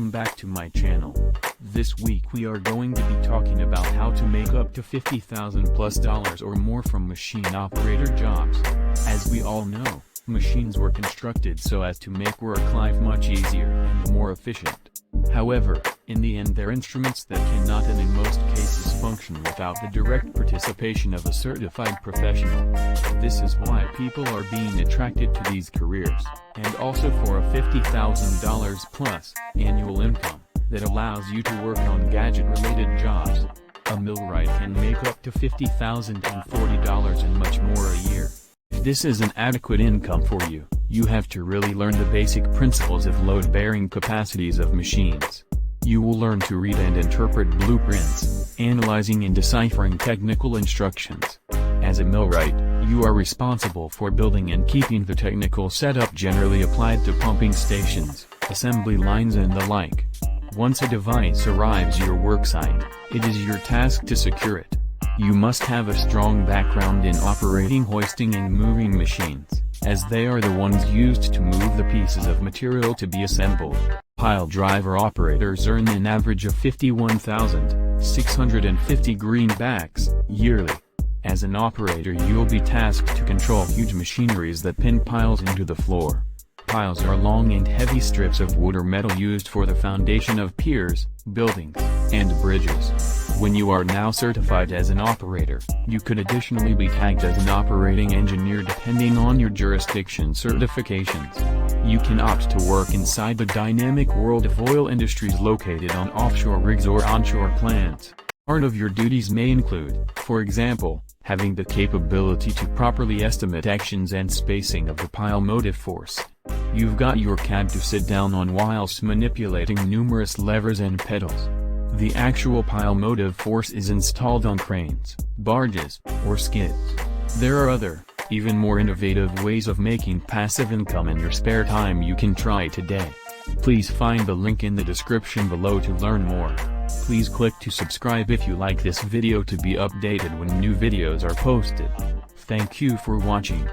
welcome back to my channel. This week we are going to be talking about how to make up to $50,000+ or more from machine operator jobs. As we all know, machines were constructed so as to make work life much easier and more efficient. However, in the end they're instruments that cannot and in most cases function without the direct participation of a certified professional. This is why people are being attracted to these careers, and also for a $50,000+ annual income that allows you to work on gadget-related jobs. A millwright can make up to $50,040 and much more a year. If this is an adequate income for you, you have to really learn the basic principles of load-bearing capacities of machines. You will learn to read and interpret blueprints, analyzing and deciphering technical instructions. As a millwright, you are responsible for building and keeping the technical setup generally applied to pumping stations, assembly lines and the like. Once a device arrives your worksite, it is your task to secure it. You must have a strong background in operating hoisting and moving machines, as they are the ones used to move the pieces of material to be assembled. Pile driver operators earn an average of 51,650 greenbacks yearly. As an operator you'll be tasked to control huge machineries that pin piles into the floor. Piles are long and heavy strips of wood or metal used for the foundation of piers, buildings, and bridges. When you are now certified as an operator, you could additionally be tagged as an operating engineer depending on your jurisdiction certifications. You can opt to work inside the dynamic world of oil industries located on offshore rigs or onshore plants. Part of your duties may include, for example, having the capability to properly estimate actions and spacing of the pile motive force. You've got your cab to sit down on whilst manipulating numerous levers and pedals. The actual pile motive force is installed on cranes, barges, or skids. There are other, even more innovative ways of making passive income in your spare time you can try today. Please find the link in the description below to learn more. Please click to subscribe if you like this video to be updated when new videos are posted. Thank you for watching.